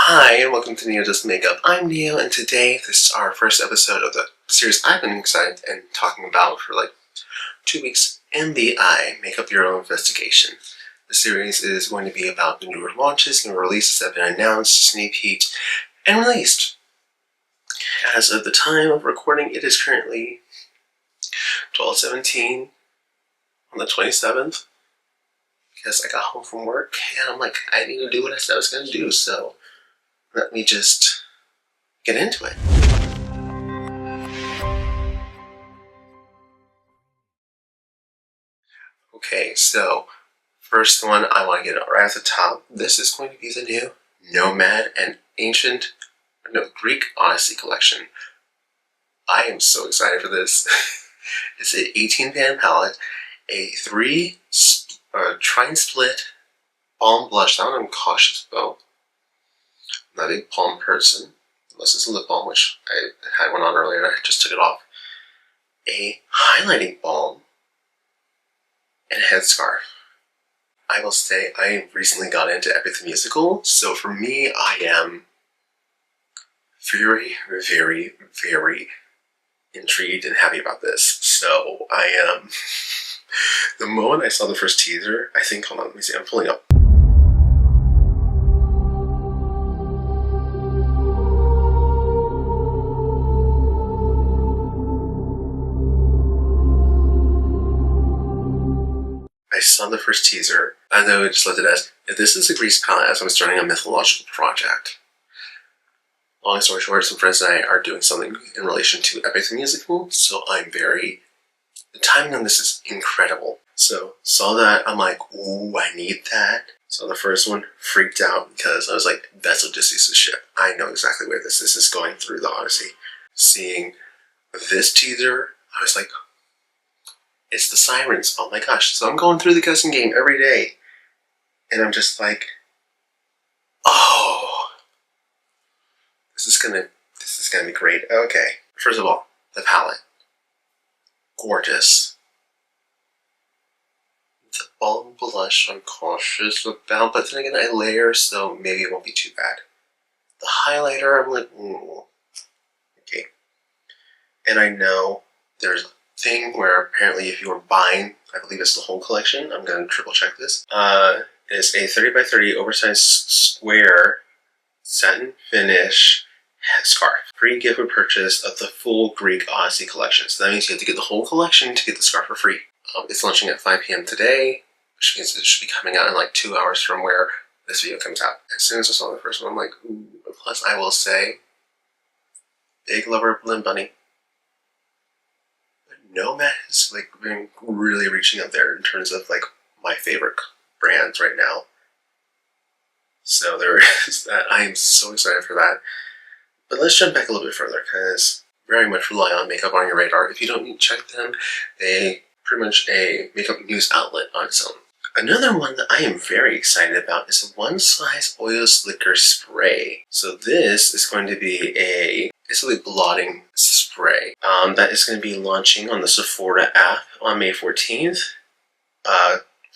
Hi, and welcome to Neo Just Makeup. I'm Neo, and today this is our first episode of the series I've been excited and talking about for like 2 weeks, MBI, Makeup Bureau Investigation. The series is going to be about the newer launches, new releases that have been announced, sneak peeked, and released. As of the time of recording, it is currently 12:17 on the 27th, because I got home from work, and I'm like, I need to do what I said I was going to do, so let me just get into it. Okay, so first one I want to get right at the top. This is going to be the new Nomad and Greek Odyssey collection. I am so excited for this. It's an 18-pan palette, a Trine Split Balm Blush. That one I'm cautious about. I'm not a big palm person, unless it's a lip balm, which I had one on earlier and I just took it off. A highlighting balm, and a headscarf. I will say I recently got into Epic the Musical, so for me, I am very, very, very intrigued and happy about this. So I am. The moment I saw the first teaser, I think, hold on, let me see, I'm pulling up. I saw the first teaser, and then I just left it as, this is a Greece palette as I'm starting a mythological project. Long story short, some friends and I are doing something in relation to Epic the Musical, so the timing on this is incredible. So, saw that, I'm like, ooh, I need that. So the first one, freaked out, because I was like, that's Odysseus' ship. I know exactly where this is going through the Odyssey. Seeing this teaser, I was like, it's the Sirens. Oh my gosh. So I'm going through the guessing game every day. And I'm just like, oh, this is gonna be great. Okay. First of all, the palette. Gorgeous. The balm blush I'm cautious about, but then again I layer, so maybe it won't be too bad. The highlighter, I'm like, ooh. Okay. And I know there's thing where apparently if you were buying, I believe it's the whole collection, I'm going to triple check this, is a 30 by 30 oversized square satin finish scarf. Free gift with purchase of the full Greek Odyssey collection. So that means you have to get the whole collection to get the scarf for free. It's launching at 5 p.m. today, which means it should be coming out in like 2 hours from where this video comes out. As soon as I saw the first one, I'm like, ooh. Plus I will say, big lover of Blend Bunny. Nomad has like been really reaching up there in terms of like my favorite brands right now. So there is that. I am so excited for that. But let's jump back a little bit further, because very much rely on Makeup on Your Radar. If you don't check them, they pretty much a makeup news outlet on its own. Another one that I am very excited about is a One Size Oil Slicker Spray. So this is going to be a basically blotting spray that is going to be launching on the Sephora app on May 14th.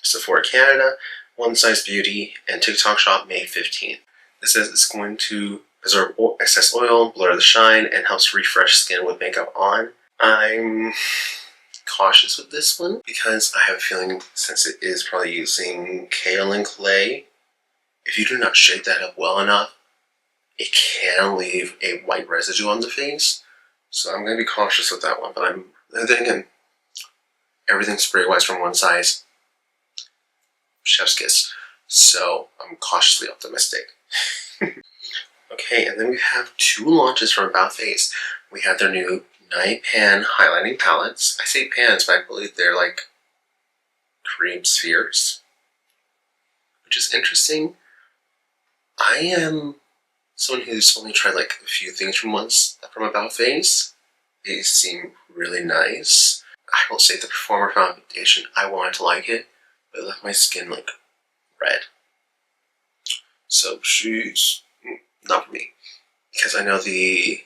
Sephora Canada, One Size Beauty, and TikTok Shop May 15th. This says it's going to preserve excess oil, blur the shine, and helps refresh skin with makeup on. I'm cautious with this one because I have a feeling, since it is probably using kaolin clay, if you do not shake that up well enough, it can leave a white residue on the face. So I'm going to be cautious with that one. But then again, everything spray-wise from One Size, chef's kiss. So I'm cautiously optimistic. Okay, and then we have 2 launches from About Face. We have their new 9-pan highlighting palettes. I say pans, but I believe they're like cream spheres, which is interesting. I am someone who's only tried like a few things from About Face. They seem really nice. I will say the Performer foundation, I wanted to like it, but it left my skin like red. So she's not for me. Because I know the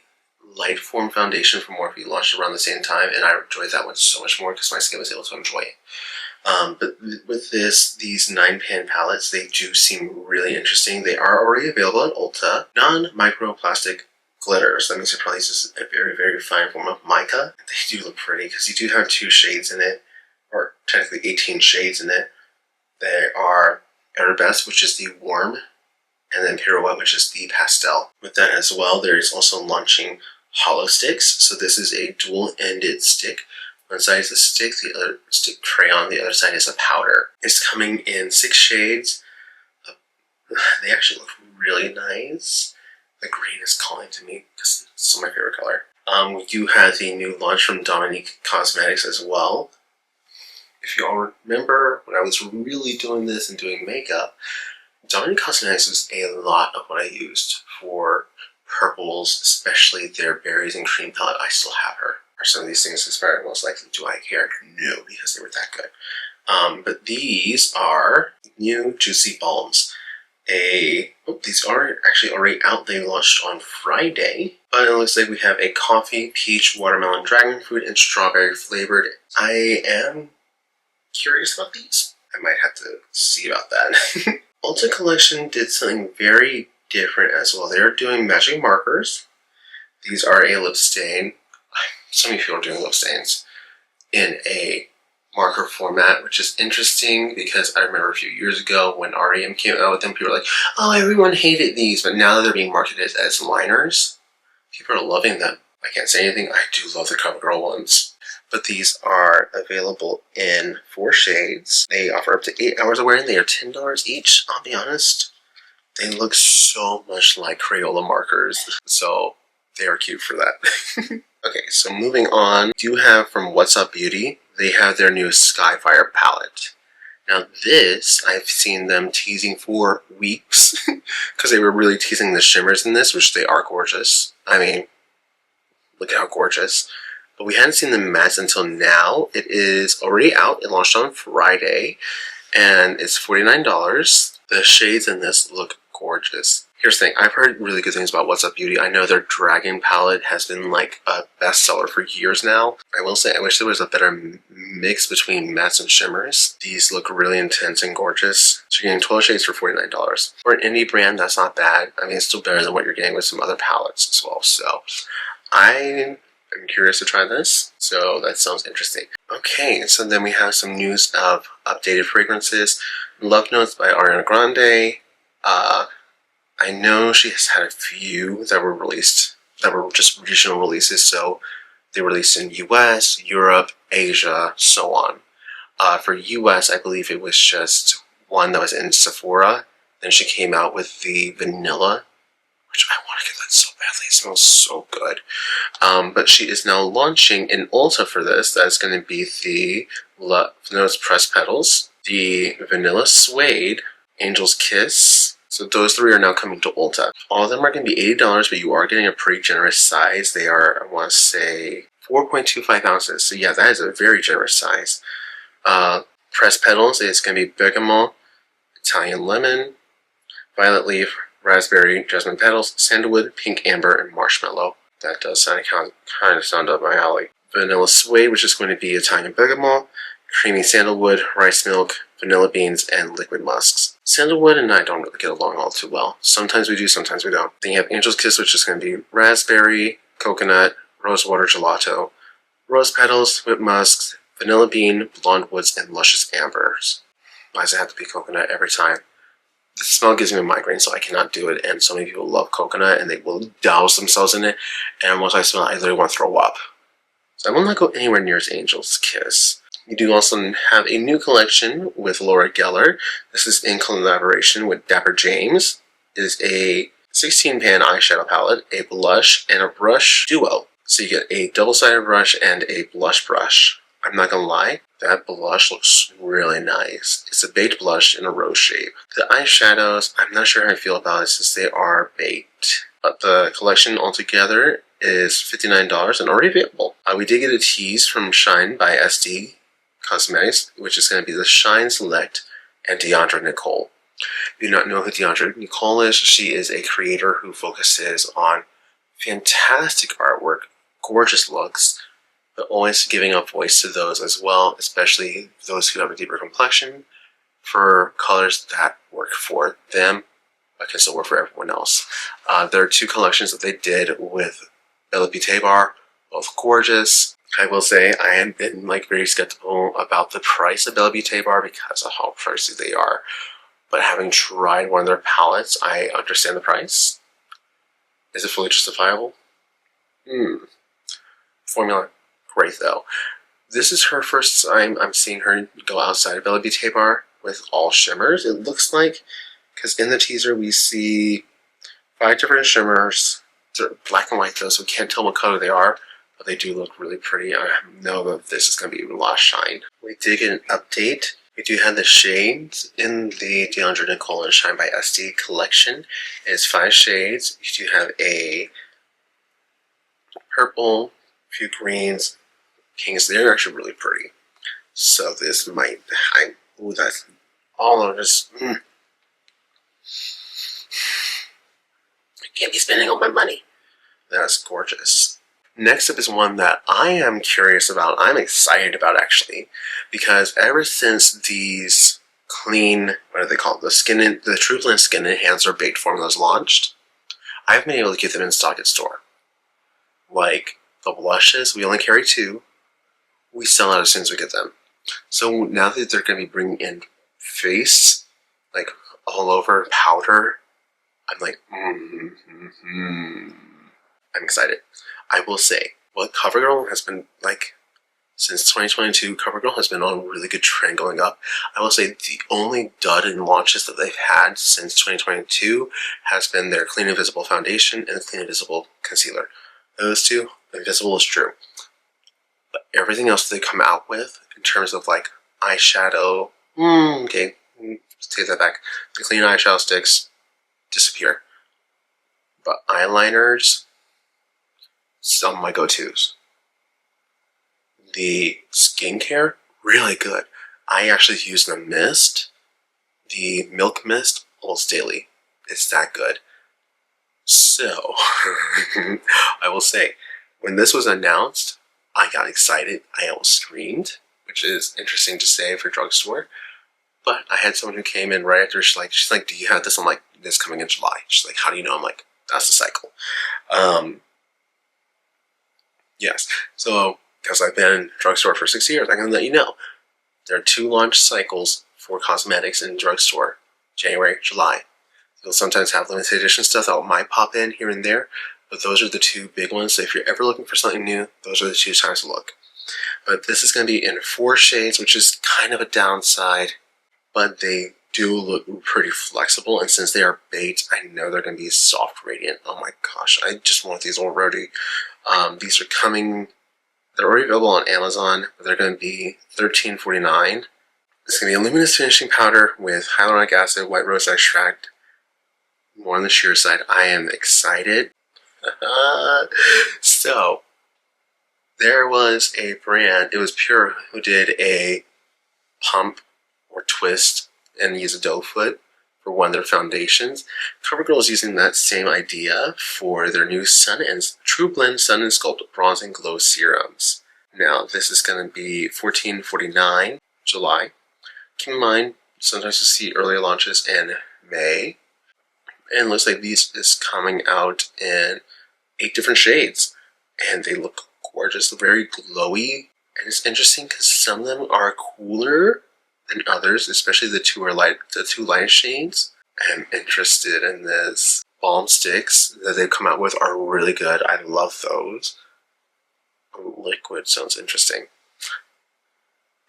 Light Form foundation from Morphe launched around the same time, and I enjoyed that one so much more because my skin was able to enjoy it. But with these 9-pan palettes, they do seem really interesting. They are already available at Ulta. Non-microplastic glitters. That means they're probably just a very, very fine form of mica. They do look pretty because you do have 2 shades in it, or technically 18 shades in it. They are Arabesque, which is the warm, and then Pirouette, which is the pastel. With that as well, there is also launching hollow sticks. So this is a dual-ended stick. One side is a stick, the other stick crayon, the other side is a powder. It's coming in 6 shades. They actually look really nice. The green is calling to me because it's still my favorite color. We do have the new launch from Dominique Cosmetics as well. If you all remember when I was really doing this and doing makeup, Dominique Cosmetics was a lot of what I used for purples, especially their berries and cream palette. I still have her. Are some of these things inspired? Most likely. Do I care? No, because they were that good. But these are new Juicy Balms. These are actually already out. They launched on Friday. But it looks like we have a coffee, peach, watermelon, dragon fruit, and strawberry flavored. I am curious about these. I might have to see about that. Ulta Collection did something very different as well. They're doing magic markers. These are a lip stain. So many people are doing lip stains in a marker format, which is interesting because I remember a few years ago when REM came out with them, people were like, oh, everyone hated these, but now that they're being marketed as liners, people are loving them. I can't say anything. I do love the CoverGirl ones. But these are available in 4 shades. They offer up to 8 hours of wearing. They are $10 each. I'll be honest, they look so much like Crayola markers, so they are cute for that. Okay, so moving on, we do have from What's Up Beauty, they have their new Skyfire palette. Now this, I've seen them teasing for weeks, because they were really teasing the shimmers in this, which they are gorgeous. I mean, look at how gorgeous. But we hadn't seen the mattes until now. It is already out. It launched on Friday, and it's $49. The shades in this look gorgeous. Here's the thing, I've heard really good things about What's Up Beauty. I know their Dragon palette has been like a bestseller for years now. I will say, I wish there was a better mix between mattes and shimmers. These look really intense and gorgeous. So you're getting 12 shades for $49. For an indie brand, that's not bad. I mean, it's still better than what you're getting with some other palettes as well. So I'm curious to try this. So that sounds interesting. Okay, so then we have some news of updated fragrances. Love Notes by Ariana Grande. I know she has had a few that were released, that were just regional releases, so they were released in US, Europe, Asia, so on. For US, I believe it was just one that was in Sephora. Then she came out with the vanilla, which I want to get that so badly. It smells so good. But she is now launching in Ulta for this. That's going to be the Love Notes Pressed Petals, the Vanilla Suede, Angel's Kiss. So those 3 are now coming to Ulta. All of them are going to be $80, but you are getting a pretty generous size. They are, I want to say, 4.25 ounces. So yeah, that is a very generous size. Pressed Petals is going to be Bergamot, Italian Lemon, Violet Leaf, Raspberry, Jasmine Petals, Sandalwood, Pink Amber, and Marshmallow. That does kind of sound up my alley. Vanilla Suede, which is going to be Italian Bergamot, Creamy Sandalwood, Rice Milk, Vanilla Beans, and Liquid Musks. Sandalwood and I don't really get along all too well. Sometimes we do, sometimes we don't. Then you have Angel's Kiss, which is going to be Raspberry, Coconut, Rosewater Gelato, Rose Petals, Whipped Musks, Vanilla Bean, Blonde Woods, and Luscious Ambers. Why does it have to be coconut every time? The smell gives me a migraine, so I cannot do it, and so many people love coconut, and they will douse themselves in it, and once I smell it, I literally want to throw up. So I will not go anywhere near Angel's Kiss. We do also have a new collection with Laura Geller. This is in collaboration with Dapper James. It is a 16-pan eyeshadow palette, a blush, and a brush duo. So you get a double-sided brush and a blush brush. I'm not gonna lie, that blush looks really nice. It's a baked blush in a rose shape. The eyeshadows, I'm not sure how I feel about it since they are baked. But the collection altogether is $59 and already available. We did get a tease from Shine by SD Cosmetics, which is going to be the Shine Select and Deandra Nicole. If you do not know who Deandra Nicole is, she is a creator who focuses on fantastic artwork, gorgeous looks, but always giving a voice to those as well, especially those who have a deeper complexion, for colors that work for them but can still work for everyone else. There are 2 collections that they did with Bella Beauté Bar, both gorgeous. I will say I have been like very skeptical about the price of Bella Beauté Bar because of how pricey they are. But having tried one of their palettes, I understand the price. Is it fully justifiable? Formula, great though. This is her first time I'm seeing her go outside of Bella Beauté Bar with all shimmers. It looks like, because in the teaser we see 5 different shimmers. They're black and white though, so we can't tell what color they are, but they do look really pretty. I know that this is going to be even a lot of shine. We did get an update. We do have the shades in the DeAndre Nicole and Shine by SD collection. It's 5 shades. You do have a purple, a few greens, pinks. They're actually really pretty. So this might, ooh, that's all of this. I can't be spending all my money. That's gorgeous. Next up is one that I am curious about. I'm excited about actually, because ever since these clean, what do they call it? The True Blend Skin Enhancer baked formulas launched, I've been able to get them in stock at store. Like the blushes, we only carry 2. We sell out as soon as we get them. So now that they're going to be bringing in face, like all over powder, I'm like, I'm excited. I will say, what CoverGirl has been like since 2022, CoverGirl has been on a really good trend going up. I will say the only dud in launches that they've had since 2022 has been their Clean Invisible Foundation and the Clean Invisible Concealer. Those 2, Invisible is true. But everything else they come out with, in terms of like eyeshadow, okay, let's take that back. The clean eyeshadow sticks disappear. But eyeliners, some of my go-tos. The skincare, really good. I actually use the mist, the Milk Mist, almost daily. It's that good. So, I will say, when this was announced, I got excited. I almost screamed, which is interesting to say for drugstore. But I had someone who came in right after. She's like, do you have this? I'm like, this coming in July. She's like, how do you know? I'm like, that's the cycle. Yes. So, because I've been in drugstore for 6 years, I can let you know. There are 2 launch cycles for cosmetics in drugstore. January, July. You'll sometimes have limited edition stuff that might pop in here and there, but those are the 2 big ones. So if you're ever looking for something new, those are the 2 times to look. But this is going to be in 4 shades, which is kind of a downside, but they do look pretty flexible, and since they are baked, I know they're going to be soft radiant. Oh my gosh, I just want these already. These are coming, they're already available on Amazon, but they're going to be $13.49. It's going to be a luminous finishing powder with hyaluronic acid, white rose extract, more on the sheer side. I am excited. So, there was a brand, it was Pure, who did a pump or twist and use a doe foot for one of their foundations. CoverGirl is using that same idea for their new True Blend Sun and Sculpt Bronzing Glow Serums. Now, this is going to be $14.49 July. Keep in mind, sometimes you see earlier launches in May. And it looks like these is coming out in 8 different shades. And they look gorgeous, very glowy. And it's interesting because some of them are cooler than others, especially the 2 light shades. I'm interested in this. Balm sticks that they've come out with are really good. I love those. Liquid sounds interesting.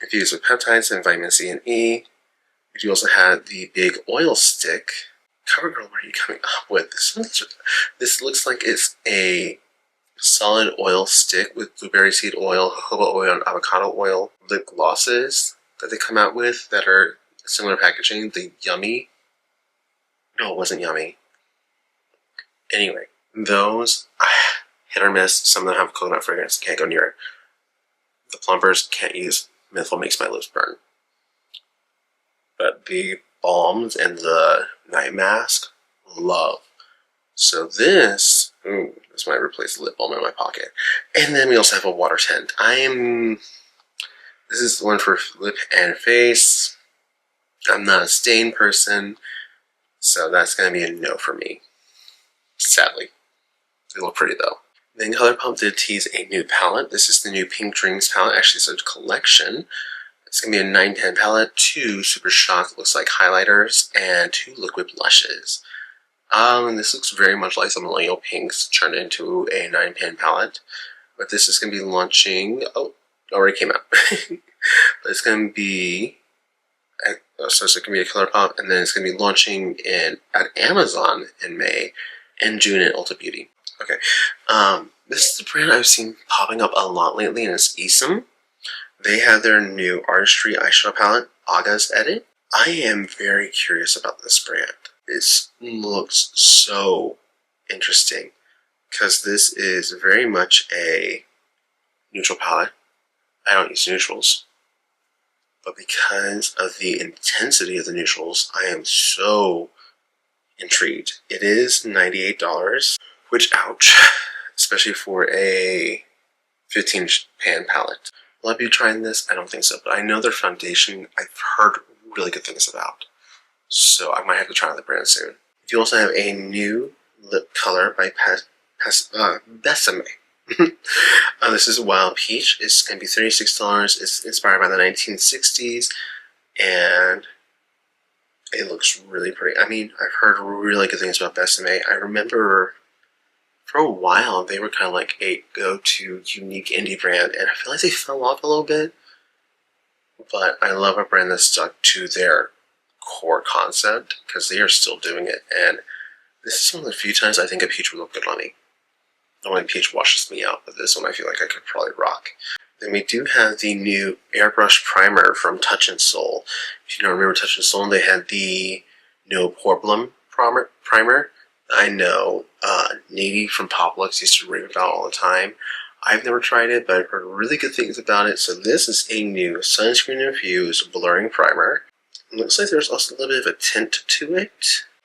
Infused with peptides and vitamin C and E. We do also have the big oil stick. CoverGirl, what are you coming up with? This looks like it's a solid oil stick with blueberry seed oil, jojoba oil, and avocado oil. Lip glosses that they come out with that are similar packaging. The Yummy. No, it wasn't Yummy. Anyway, those hit or miss. Some of them have coconut fragrance. Can't go near it. The plumpers can't use. Menthol makes my lips burn. But the balms and the night mask, love. So this This might replace the lip balm in my pocket. And then we also have a water tint. This is the one for lip and face. I'm not a stain person, so that's going to be a no for me. Sadly. They look pretty though. Then ColourPop did tease a new palette. This is the new Pink Dreams palette. Actually, it's a collection. It's going to be a 910 palette, 2 Super Shock, looks like highlighters, and 2 liquid blushes. And this looks very much like some Millennial Pinks turned into a 910 palette. But this is going to be launching, already came out. But it's going to be, so it's going to be a ColourPop, and then it's going to be launching at Amazon in May, and June at Ulta Beauty. Okay, this is the brand I've seen popping up a lot lately, and it's Esom. They have their new Artistry eyeshadow palette, Aga's Edit. I am very curious about this brand. It looks so interesting because this is very much a neutral palette. I don't use neutrals, but because of the intensity of the neutrals, I am so intrigued. It is $98, which ouch, especially for a 15 pan palette. Will I be trying this? I don't think so, but I know their foundation I've heard really good things about. So I might have to try the brand soon. You also have a new lip color by Besame. This is Wild Peach. It's going to be $36. It's inspired by the 1960s, and it looks really pretty. I mean, I've heard really good things about Besame. I remember for a while they were kind of like a go-to unique indie brand, and I feel like they fell off a little bit. But I love a brand that stuck to their core concept because they are still doing it. And this is one of the few times I think a peach would look good on me. The one peach washes me out, but this one I feel like I could probably rock. Then we do have the new airbrush primer from Touch in Sol. If you don't remember Touch in Sol, they had the No Problem primer. I know Navy from Poplux used to rave about all the time. I've never tried it, but I've heard really good things about it. So this is a new sunscreen infused blurring primer. It looks like there's also a little bit of a tint to it,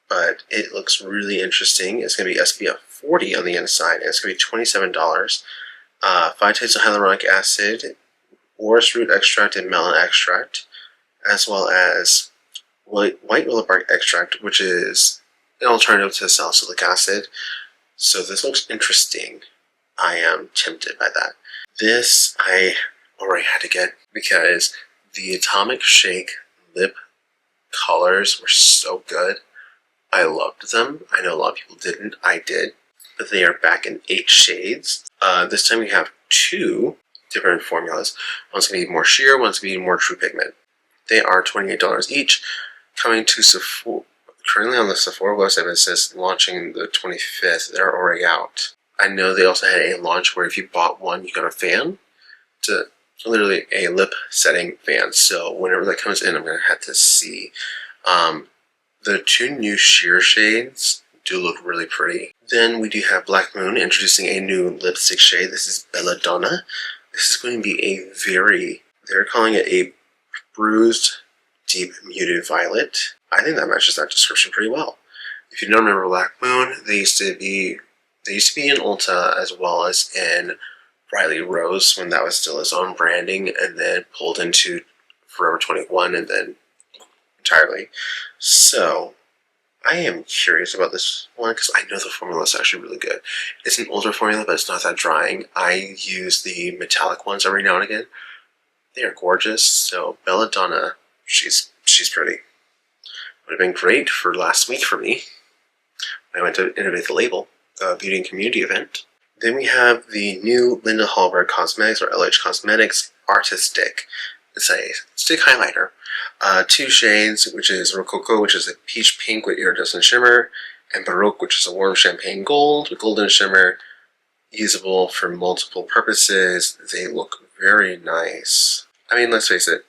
but it looks really interesting. It's going to be SPF 40 on the inside, and it's going to be $27. 5 types of hyaluronic acid, orris root extract, and melon extract, as well as white willow bark extract, which is an alternative to salicylic acid. So this looks interesting. I am tempted by that. This I already had to get because the Atomic Shake lip colors were so good. I loved them. I know a lot of people didn't. I did. But they are back in 8 shades. This time we have 2 different formulas. One's going to be more sheer, one's going to be more true pigment. They are $28 each. Coming to Sephora. Currently on the Sephora website it says launching the 25th. They're already out. I know they also had a launch where if you bought one, you got a fan. To literally a lip setting fan. So whenever that comes in, I'm going to have to see. The 2 new sheer shades do look really pretty. Then we do have Black Moon introducing a new lipstick shade. This is Belladonna. This is going to be they're calling it a bruised, deep, muted violet. I think that matches that description pretty well. If you don't remember Black Moon, they used to be in Ulta as well as in Riley Rose when that was still his own branding, and then pulled into Forever 21 and then entirely. So I am curious about this one because I know the formula is actually really good. It's an older formula, but it's not that drying. I use the metallic ones every now and again. They are gorgeous. So Belladonna, she's pretty. Would have been great for last week for me. I went to Innovate the Label, the beauty and community event. Then we have the new Linda Hallberg Cosmetics, or LH Cosmetics, Artist Stick. It's a stick highlighter. 2 shades, which is Rococo, which is a peach pink with iridescent shimmer, and Baroque, which is a warm champagne gold with golden shimmer. Usable for multiple purposes. They look very nice. I mean, let's face it,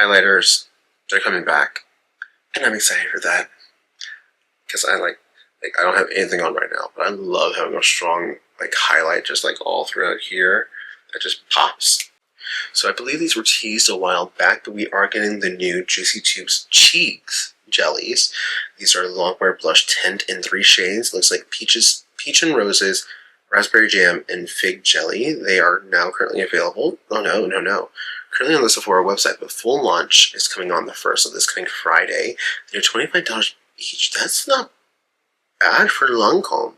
highlighters, they're coming back. And I'm excited for that. Because I don't have anything on right now, but I love having a strong highlight just all throughout here that just pops. So I believe these were teased a while back, but we are getting the new Juicy Tubes Cheeks jellies. These are Longwear Blush Tint in 3 shades. Looks like peach and roses, raspberry jam, and fig jelly. They are now currently available. Oh no. Currently on the Sephora website, but full launch is coming on the 1st of this coming Friday. They're $25 each. That's not bad for Lancome.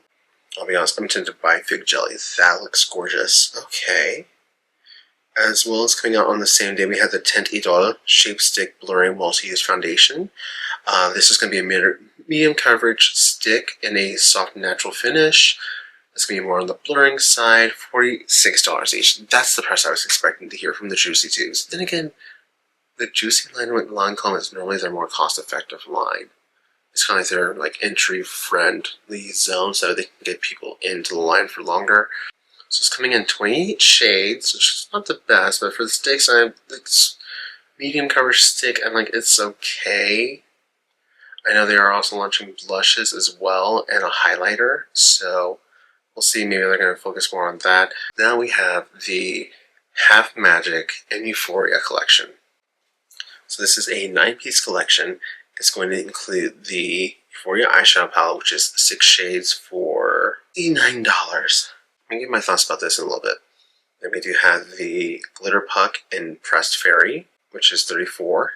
I'll be honest, I'm tempted to buy fig jelly. That looks gorgeous. Okay. As well as coming out on the same day, we have the Tint Idol Shape Stick Blurring Multi-Use Foundation. This is going to be a medium coverage stick in a soft natural finish. It's going to be more on the blurring side, $46 each. That's the price I was expecting to hear from the Juicy Tubes. Then again, the Juicy line with Lancome is normally their more cost-effective line. It's kind of like their entry-friendly zone so they can get people into the line for longer. So it's coming in 28 shades, which is not the best, but for the sticks, it's medium coverage stick, and it's okay. I know they are also launching blushes as well, and a highlighter, so we'll see, maybe they're going to focus more on that. Now we have the Half Magic and Euphoria collection. So this is a 9-piece collection. It's going to include the Euphoria eyeshadow palette, which is 6 shades for $89. I'm going to give my thoughts about this in a little bit. Then we do have the Glitter Puck and Pressed Fairy, which is $34.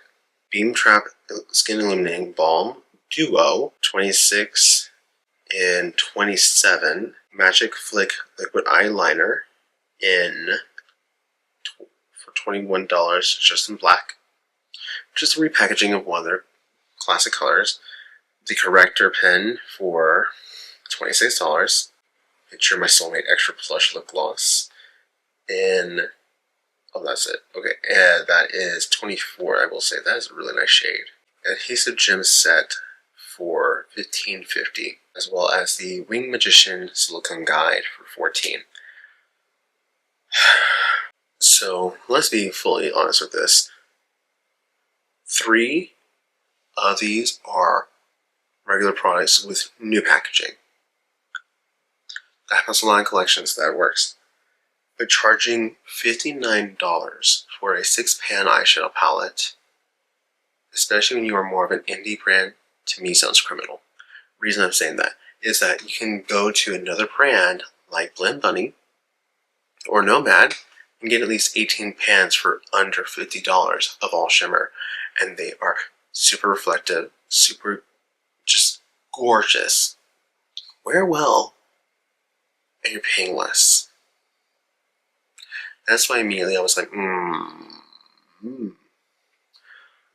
Beam Trap Skin Illuminating Balm Duo, $26 and $27. Magic Flick Liquid Eyeliner for $21, just in black. Just a repackaging of one of their classic colors. The Corrector Pen for $26. Picture My Soulmate Extra Plush Lip Gloss. And oh, that's it. Okay, and that is $24. I will say that is a really nice shade. Adhesive Gem Set for $15.50, as well as the Wing Magician Silicone Guide for $14. So let's be fully honest with this. 3 of these are regular products with new packaging. That happens a lot in collections, that works. But charging $59 for a 6-pan eyeshadow palette, especially when you are more of an indie brand, to me sounds criminal. The reason I'm saying that is that you can go to another brand like Blend Bunny or Nomad and get at least 18 pans for under $50 of all shimmer. And they are super reflective, super just gorgeous. Wear well, and you're paying less. That's why immediately I was like,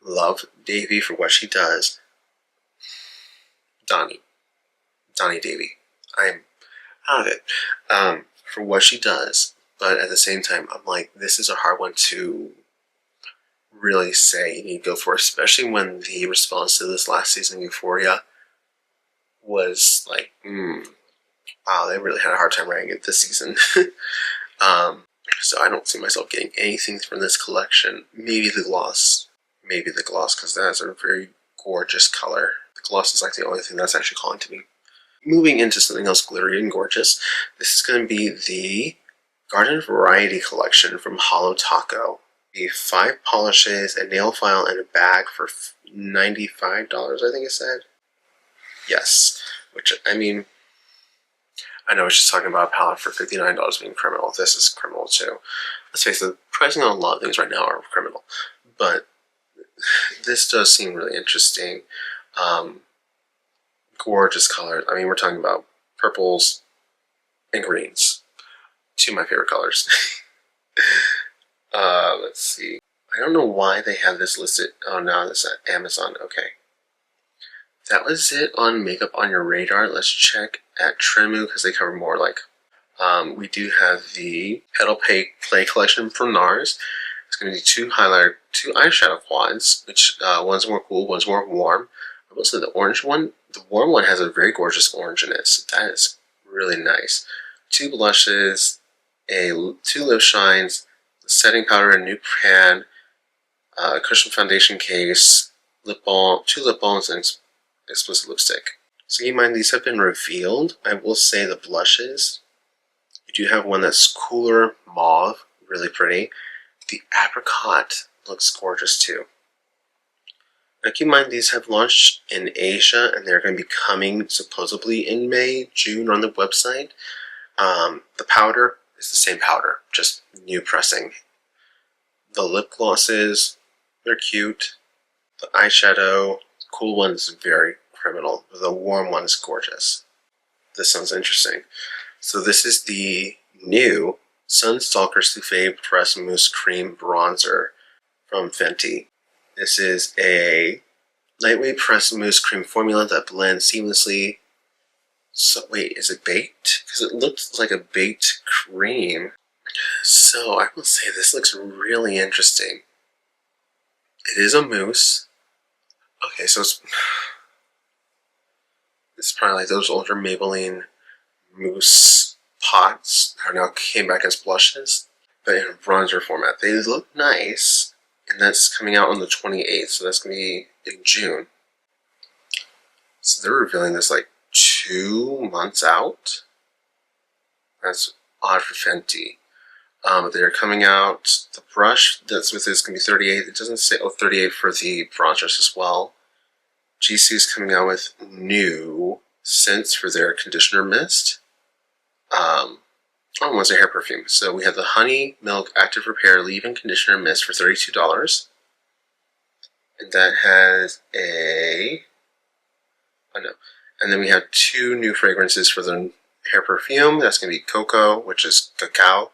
Love Davy for what she does. Donnie Davy. I'm out of it. For what she does, but at the same time, I'm like, this is a hard one to really say you need to go for, especially when the response to this last season, Euphoria, was like, wow, they really had a hard time writing it this season. So I don't see myself getting anything from this collection. Maybe the gloss, because that's a very gorgeous color. The gloss is like the only thing that's actually calling to me. Moving into something else glittery and gorgeous, this is going to be the Garden Variety collection from Hollow Taco. The 5 polishes, a nail file, and a bag for $95, I think it said. Yes, which, I mean, I know I was just talking about a palette for $59 being criminal. This is criminal too. Let's face it, the pricing on a lot of things right now are criminal. But this does seem really interesting. Gorgeous colors. I mean, we're talking about purples and greens. 2 of my favorite colors. Let's see. I don't know why they have this listed. Oh, no, this is at Amazon. Okay. That was it on Makeup on Your Radar. Let's check at Trendmoo because they cover more we do have the Petal Play collection from NARS. It's going to be 2 eyeshadow quads, which one's more cool, one's more warm. I will say the orange one, the warm one has a very gorgeous orange in it, so that is really nice. 2 blushes, 2 lip shines, setting powder, a new pan, cushion foundation case, lip balm, 2 lip balms, and explicit lipstick. So keep in mind these have been revealed. I will say the blushes, you do have one that's cooler mauve, really pretty. The apricot looks gorgeous too. Now keep in mind these have launched in Asia and they're going to be coming supposedly in May, June on the website. The powder is the same powder, just new pressing. The lip glosses, they're cute. The eyeshadow, cool one is very criminal. The warm one is gorgeous. This sounds interesting. So this is the new Sunstalker Souffle Press Mousse Cream Bronzer from Fenty. This is a lightweight pressed mousse cream formula that blends seamlessly. So wait, is it baked? Because it looks like a baked cream. So I will say this looks really interesting. It is a mousse. Okay, so it's probably like those older Maybelline mousse pots that now came back as blushes, but in a bronzer format. They look nice, and that's coming out on the 28th, so that's going to be in June. So they're revealing this like 2 months out. That's odd for Fenty. They're coming out, the brush that's with this is going to be 38. It doesn't say, 38 for the bronzers as well. GC is coming out with new scents for their conditioner mist. What's a hair perfume? So we have the Honey Milk Active Repair Leave-In Conditioner Mist for $32. And that has and then we have 2 new fragrances for the hair perfume. That's going to be Cocoa, which is cacao.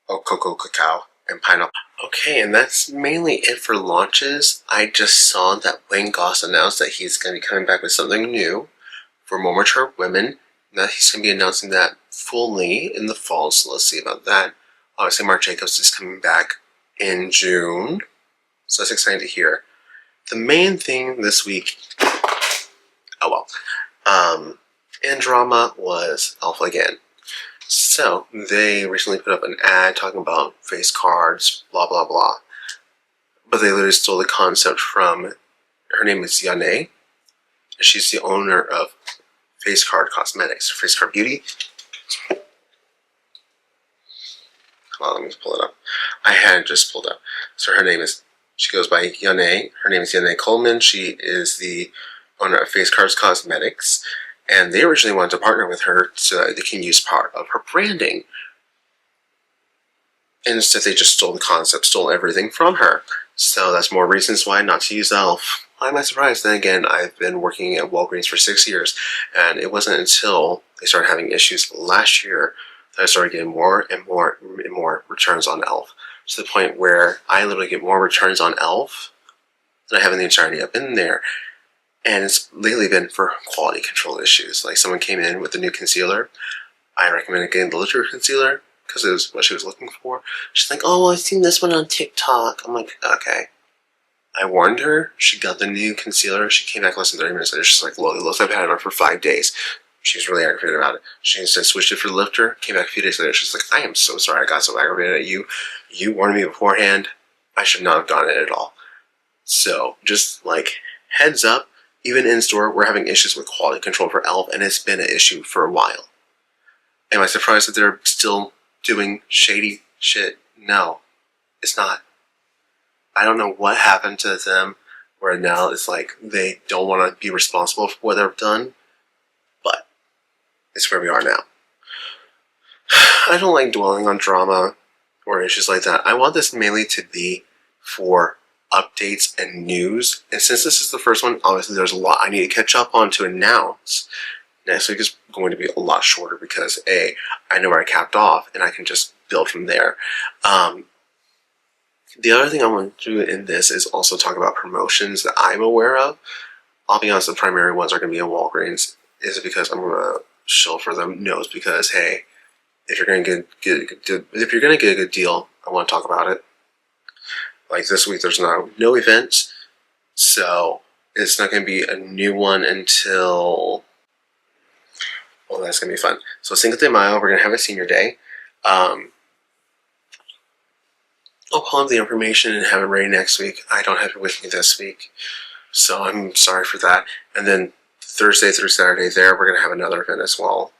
Cocoa, cacao, and pineapple. Okay, and that's mainly it for launches. I just saw that Wayne Goss announced that he's going to be coming back with something new for more mature women. That he's going to be announcing that fully in the fall, so let's see about that. Obviously, Marc Jacobs is coming back in June, so that's exciting to hear. The main thing this week, in drama was e.l.f. again. So, they recently put up an ad talking about face cards, blah blah blah. But they literally stole the concept from, her name is Yane. She's the owner of Face Card Cosmetics, Face Card Beauty. Hold on, let me pull it up. I had just pulled up. So she goes by Yane. Her name is Yane Coleman. She is the owner of Face Cards Cosmetics. And they originally wanted to partner with her so that they can use part of her branding. And instead they just stole the concept, stole everything from her. So that's more reasons why not to use e.l.f. Why am I surprised? Then again, I've been working at Walgreens for 6 years, and it wasn't until they started having issues last year that I started getting more and more and more returns on e.l.f. To the point where I literally get more returns on e.l.f. than I have in the entirety I've been there. And it's lately been for quality control issues. Like someone came in with a new concealer. I recommended getting the Literary Concealer because it was what she was looking for. She's like, oh, I've seen this one on TikTok. I'm like, okay. I warned her. She got the new concealer. She came back less than 30 minutes later. She's like, well, it looks like I've had it on for 5 days. She's really aggravated about it. She instead switched it for the lifter. Came back a few days later. She's like, I am so sorry I got so aggravated at you. You warned me beforehand. I should not have gotten it at all. So, just like, heads up. Even in store, we're having issues with quality control for e.l.f. and it's been an issue for a while. Am I surprised that they're still doing shady shit? No, it's not. I don't know what happened to them where now it's like they don't want to be responsible for what they've done, but it's where we are now. I don't like dwelling on drama or issues like that. I want this mainly to be for updates and news, and since this is the first one, obviously there's a lot I need to catch up on to announce. Next week is going to be a lot shorter because I know where I capped off and I can just build from there. The other thing I want to do in this is also talk about promotions that I'm aware of. I'll be honest, the primary ones are going to be in Walgreens. Is it because I'm going to shill for them? No, it's because, hey, if you're going to get a good deal, I want to talk about it. Like this week, there's no events, so it's not going to be a new one until, well, that's going to be fun. So Cinco de Mayo, we're going to have a senior day. I'll pull up the information and have it ready next week. I don't have it with me this week, so I'm sorry for that. And then Thursday through Saturday there, we're going to have another event as well.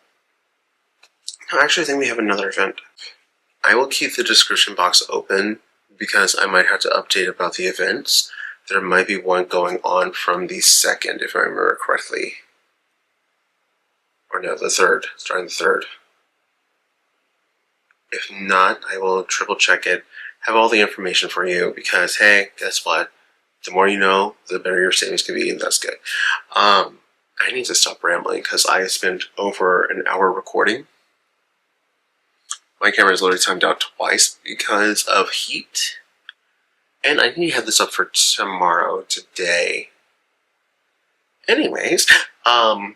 I actually think we have another event. I will keep the description box open because I might have to update about the events. There might be one going on from the 2nd, if I remember correctly. Or no, the 3rd, starting the 3rd. If not, I will triple check it, have all the information for you, because hey, guess what? The more you know, the better your savings can be, and that's good. I need to stop rambling because I spent over an hour recording. My camera is literally timed out twice because of heat. And I need to have this up for tomorrow, today. Anyways, thank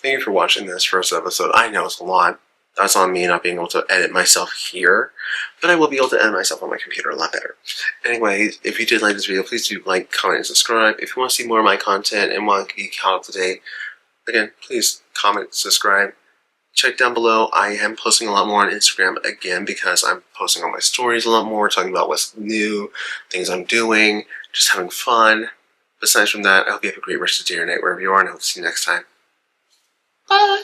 you for watching this first episode. I know it's a lot. That's on me not being able to edit myself here, but I will be able to edit myself on my computer a lot better. Anyways, if you did like this video, please do like, comment, and subscribe. If you want to see more of my content and want to be caught up to date, again, please comment, subscribe. Check down below. I am posting a lot more on Instagram again because I'm posting on my stories a lot more, talking about what's new, things I'm doing, just having fun. Besides from that, I hope you have a great rest of your day or night wherever you are, and I hope to see you next time. Bye!